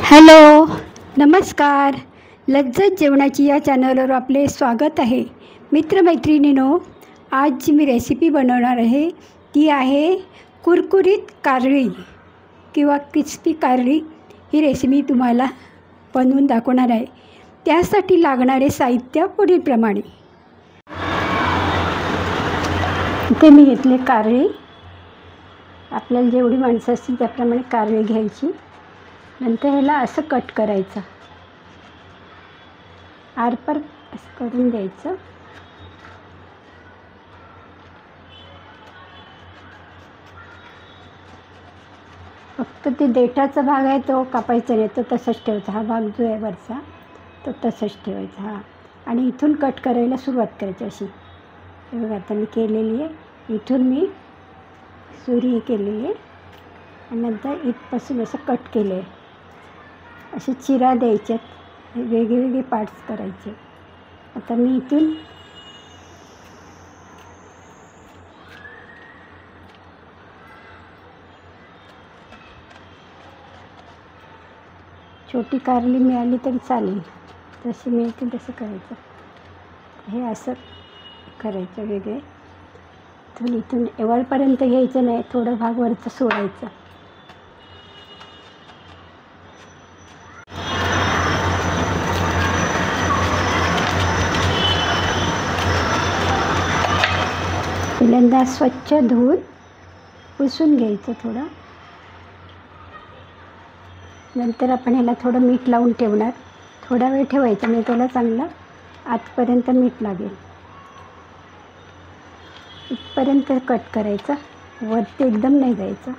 Hello, नमस्कार. लज्जत जेवणाची या चॅनलवर आपले स्वागत आहे. मित्रमैत्रिणींनो, आज जी मी रेसिपी बनवणार आहे ती आहे कुरकुरीत कारळी किंवा क्रिस्पी कारळी. ही रेसिपी तुम्हाला बनवून दाखवणार आहे. त्यासाठी लागणारे साहित्य पुढीलप्रमाणे. इथे मी घेतले कारळी. आपल्याला जेवढी माणसं असतील त्याप्रमाणे कारळी घ्यायची. नंतर ह्याला असं कट करायचं, आरपार असं करून द्यायचं. फक्त ते देठाचा भाग आहे तो कापायचा नाही, तो तसाच ठेवायचा. हा भाग जो आहे वरचा तो तसाच ठेवायचा. हा, आणि इथून कट करायला सुरुवात करायची अशी. हे बघा, आता मी केलेली आहे. इथून मी सुरी केलेली आहे आणि नंतर इथपासून असं कट केलं आहे. असे चिरा द्यायच्यात, वेगवेगळे पार्ट्स करायचे. आता मी इथून छोटी कारली मिळाली तरी चालेल, जशी मिळते तसं करायचं. हे असं करायचं वेगळे. इथून एवढपर्यंत घ्यायचं नाही, थोडं भाग वरचं सोडायचं. पहिल्यांदा स्वच्छ धुवून पुसून घ्यायचं थोडं. नंतर आपण ह्याला थोडं मीठ लावून ठेवणार. थोडा वेळ ठेवायचं, म्हणजे त्याला चांगलं आतपर्यंत मीठ लागेल. इथपर्यंत कट करायचं, वरती एकदम नाही जायचं.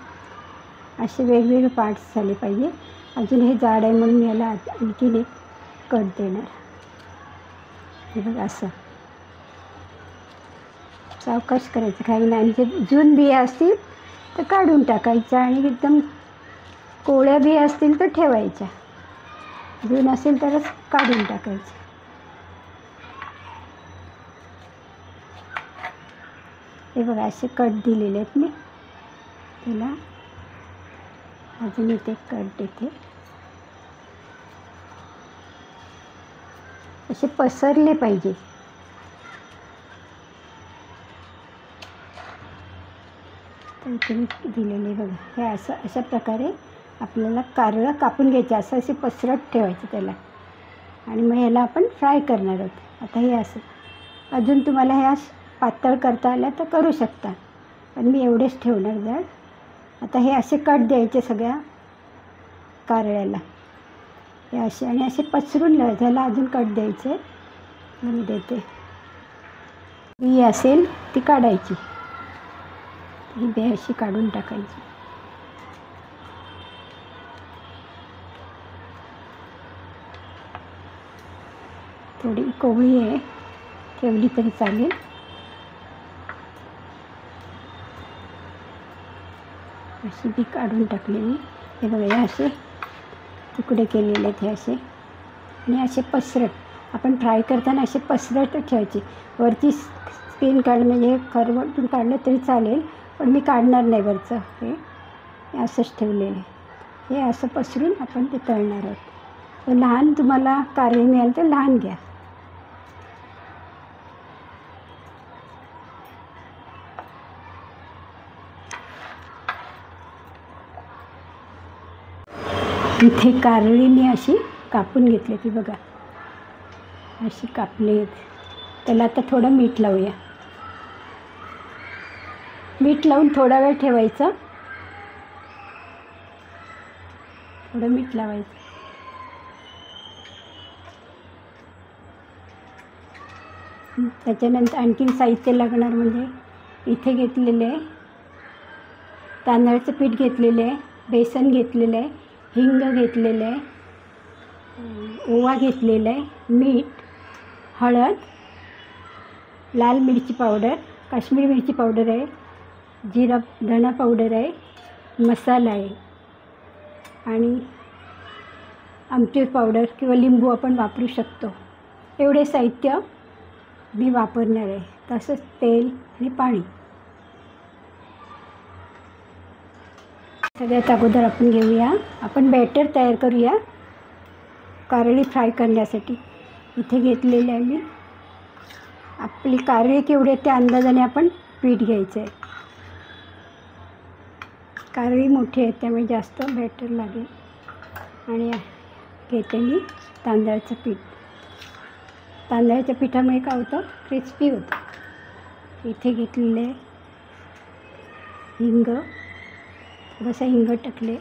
असे वेगवेगळे पार्ट्स झाले पाहिजे. अजून हे जाड आहे म्हणून याला आणखीन एक कट देणार. हे बघा, असं सावकाश करायचं, काही नाही. आणि जे जून बिया असतील तर काढून टाकायच्या, आणि एकदम कोवळ्या बिया असतील तर ठेवायच्या. जून असेल तरच काढून टाकायचं. हे बघा, असे कट दिलेले आहेत मी. त्याला अजून इथे कट देते. असे पसरले पाहिजे. तर दिलेले बघा, हे असं अशा प्रकारे आपल्याला कारळं कापून घ्यायचे. असं असे पसरत ठेवायचं त्याला, आणि मग ह्याला आपण फ्राय करणार आहोत. आता हे असं, अजून तुम्हाला ह्या पातळ करता आल्या तर करू शकता, पण मी एवढेच ठेवणार जड. आता हे असे कट द्यायचे सगळ्या कारळ्याला, हे असे, आणि असे पसरून लावायचे. ह्याला अजून कट द्यायचे. मी देते. बी असेल ती काढायची, ही बी अशी काढून टाकायची. थोडी कोवळी आहे, ठेवली तरी चालेल. अशी बी काढून टाकली मी. हे बघा, हे असे तुकडे केलेले आहेत हे असे, आणि असे पसरट आपण फ्राय करताना असे पसरट ठेवायचे. वरची स्किन काढ, म्हणजे खरवटून काढलं तरी चालेल, पण मी काढणार नाही वरचं. हे असंच ठेवलेलं आहे. हे असं पसरून आपण ते तळणार आहोत. तर लहान तुम्हाला कारळी मिळाल तर लहान घ्या. इथे कारळी मी अशी कापून घेतली, ती बघा अशी कापली. त्याला आता थोडं मीठ लावूया. मीठ लावून थोडा वेळ ठेवायचं. थोडं मीठ लावायचं. त्याच्यानंतर आणखीन साहित्य लागणार, म्हणजे इथे घेतलेले आहे तांदळाचं पीठ घेतलेलं आहे, बेसन घेतलेलं आहे, हिंग घेतलेलं आहे, ओवा घेतलेला आहे, मीठ, हळद, लाल मिरची पावडर, काश्मीरी मिरची पावडर आहे, जिरा धणा पावडर आहे, मसाला आहे, आणि आमचूर पावडर किंवा लिंबू आपण वापरू शकतो. एवढे साहित्य मी वापरणार आहे. तसंच तेल आणि पाणी. सगळ्यात अगोदर आपण घेऊया, आपण बॅटर तयार करूया. कारळी फ्राय करण्यासाठी इथे घेतलेले आहे मी. आपली कारळी केवढी त्या अंदाजाने आपण पीठ घ्यायचं आहे. कारळी मोठी आहे त्यामुळे जास्त बॅटर लागेल. आणि घेते मी तांदळाचं पीठ. तांदळाच्या पिठामुळे काय होतं, क्रिस्पी होतं. इथे घेतलेले हिंग, थोडंसं हिंग टाकले.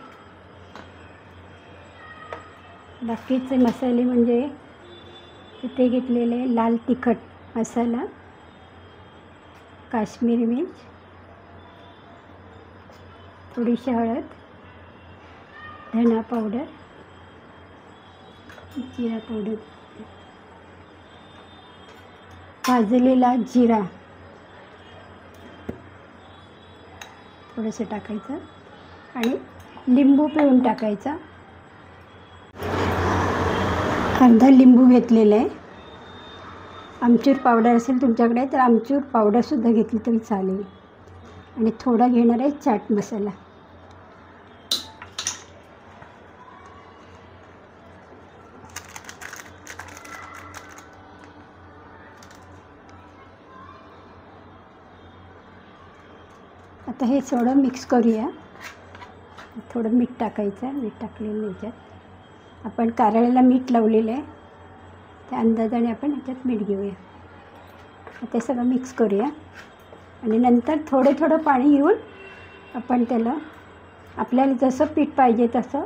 बाकीचे मसाले म्हणजे इथे घेतलेले लाल तिखट मसाला, काश्मीरी मिर्च, थोडीशी हळद, धना पावडर, जिरा पावडर, भाजलेला जिरा थोडंसं टाकायचं आणि लिंबू पिळून टाकायचा. अर्धा लिंबू घेतलेला आहे. आमचूर पावडर असेल तुमच्याकडे तर आमचूर पावडरसुद्धा घेतली तरी चालेल. आणि थोडा घेणार आहे चाट मसाला. आता हे थोडं मिक्स करूया. थोडं मीठ टाकायचं. मीठ टाकलेलं ह्याच्यात आपण कारळ्याला मीठ लावलेलं आहे त्या अंदाजाने आपण ह्याच्यात मीठ घेऊया. ते सगळं मिक्स करूया आणि नंतर थोडं पाणी घेऊन आपण त्याला आपल्याला जसं पीठ पाहिजे तसं,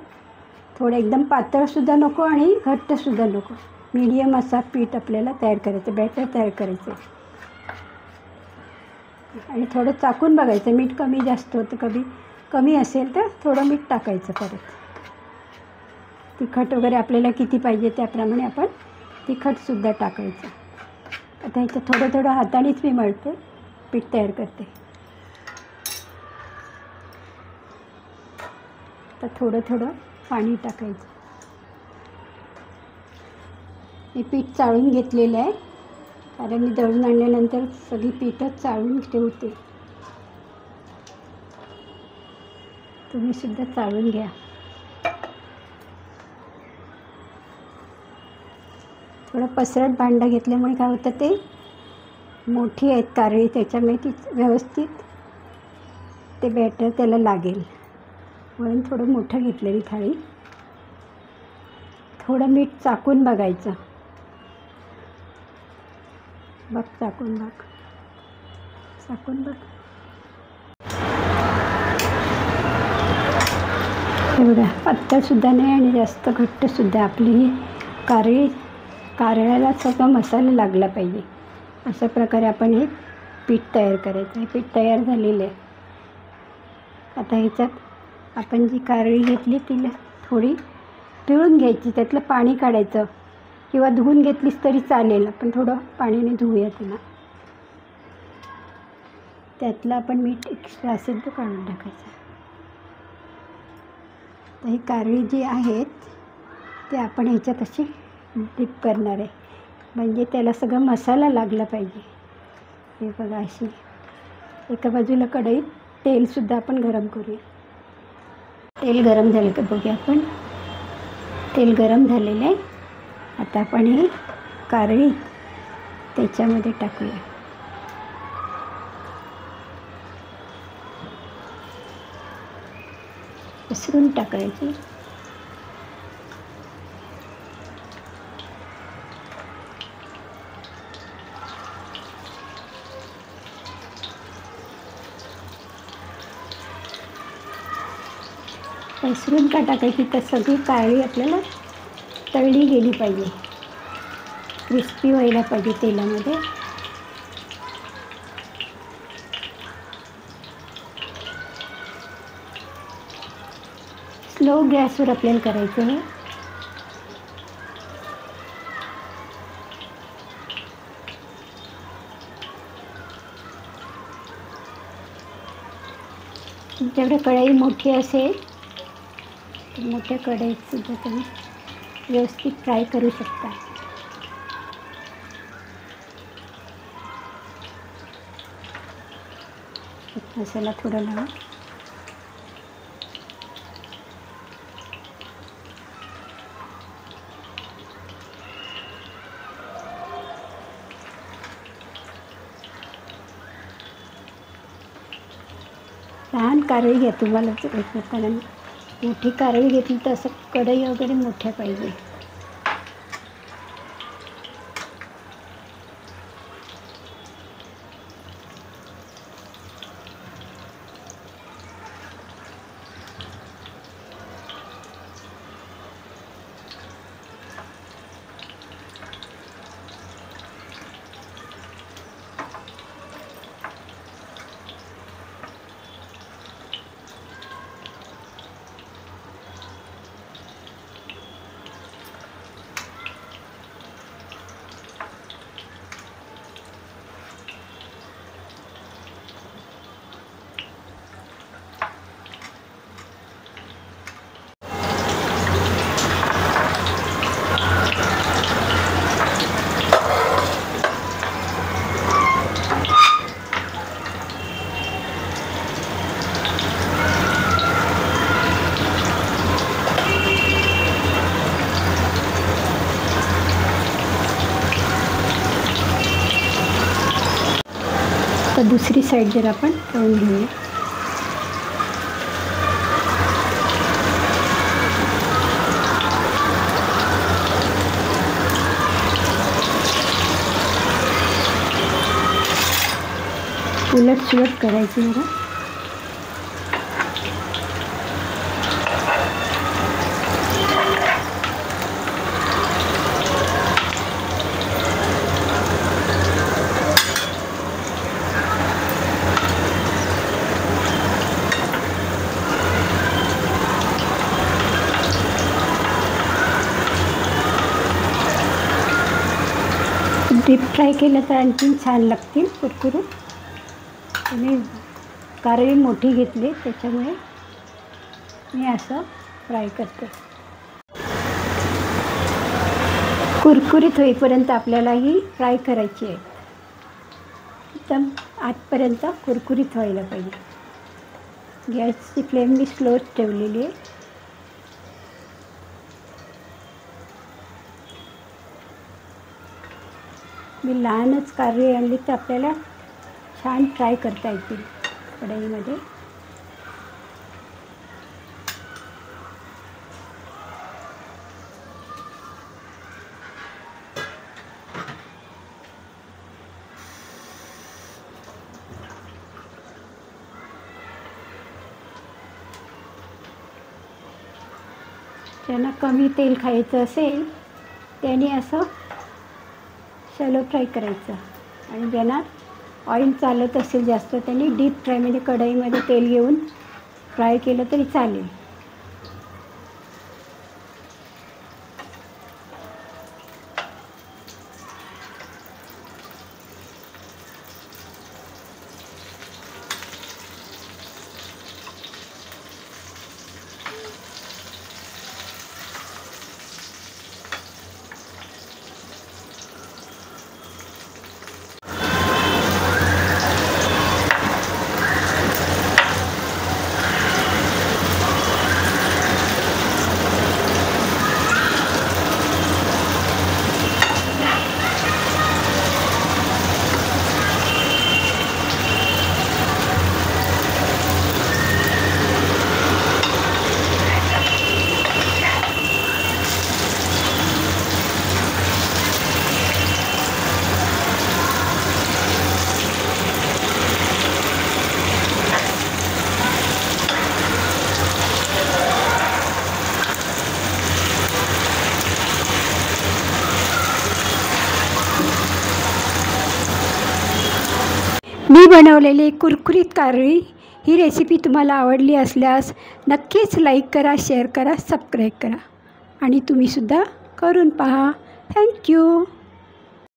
थोडं एकदम पातळसुद्धा नको आणि घट्टसुद्धा नको, मीडियम असा पीठ आपल्याला तयार करायचं, बॅटर तयार करायचं. आणि थोडं चाकून बघायचं, मीठ कमी जास्त होतं, कमी असेल तर थोडं मीठ टाकायचं. परत तिखट वगैरे आपल्याला किती पाहिजे त्याप्रमाणे आपण तिखटसुद्धा टाकायचं. आता ह्याचं थोडं हातानेच मी मळते, पीठ तयार करते. तर थोडं पाणी टाकायचं. हे पीठ चाळून घेतलेलं आहे कारण मी दळून आणल्यानंतर सगळी पीठच चाळून ठेवते. तुम्हीसुद्धा चाळून घ्या. थोडं पसरट भांडं घेतल्यामुळे काय होतं, ते मोठी आहेत कारळी त्याच्यामुळे ती व्यवस्थित ते बॅटर त्याला लागेल म्हणून थोडं मोठं घेतलं मी थाळी. थोडं मीठ चाकून बघायचं. बघ चाकून बघ. हे बघा, पातळसुद्धा नाही आणि जास्त घट्टसुद्धा. आपली ही कारळ्याला सगळा मसाला लागला पाहिजे अशा प्रकारे आपण हे पीठ तयार करायचं. हे पीठ तयार झालेलं आहे. आता ह्याच्यात आपण जी कारळी घेतली तिला थोडी पिळून घ्यायची, त्यातलं पाणी काढायचं किंवा धुवून घेतलीस तरी चालेल. आपण थोडं पाणीने धुवूया तिला. त्यातलं आपण मीठ एक्स्ट्रा असेल तो काढून टाकायचा. तर ही कारळी जी आहेत ते आपण ह्याच्यात अशी डिप करणार आहे म्हणजे त्याला सगळा मसाला लागला पाहिजे. हे बघा, अशी एका बाजूला कढईत तेलसुद्धा आपण गरम करूया. तेल गरम झालं का बघूया आपण. तेल गरम झालेलं आहे. आता आपण ही कारळी त्याच्यामध्ये टाकूया. पसरून टाकायची. पसरून का टाकायची, तर सगळी कारळी आपल्याला तळली गेली पाहिजे, क्रिस्पी व्हायला पाहिजे तेलामध्ये. स्लो गॅसवर आपल्याला करायचं आहे. तुमच्याकडे कढई मोठी असेल तर मोठ्या कढईत सुद्धा तुम्ही व्यवस्थित फ्राय करू शकता. मसाला थोडा लावा. लहान कारळी घ्या. तुम्हाला कारण मोठी कारळी घेतली तर असं कढई वगैरे मोठ्या पाहिजे. तर दुसरी साईड जर आपण तळून घेऊया. उलट करायची जरा. डीप फ्राय केलं तर आणखीन छान लागतील कुरकुरीत. आणि कारळी मोठी घेतली त्याच्यामुळे मी असं फ्राय करते. कुरकुरीत होईपर्यंत आपल्याला ही फ्राय करायची आहे. एकदम आतपर्यंत कुरकुरीत व्हायला पाहिजे. गॅसची फ्लेम मी स्लोच ठेवलेली आहे. मी लहानच कारळी आणली तर आपल्याला छान फ्राय करता येतील कढईमध्ये. ज्यांना कमी तेल खायचं असेल त्यांनी असं शॅलो फ्राय करायचं. आणि ज्यांना ऑइल चालत असेल जास्त त्यांनी डीप फ्राय म्हणजे कढईमध्ये तेल घेऊन फ्राय केलं तरी चालेल. मी बनवलेली कुरकुरीत कारळी ही रेसिपी तुम्हाला आवडली असल्यास नक्कीच लाईक करा, शेअर करा, सबस्क्राईब करा आणि तुम्हीसुद्धा करून पहा. थँक्यू.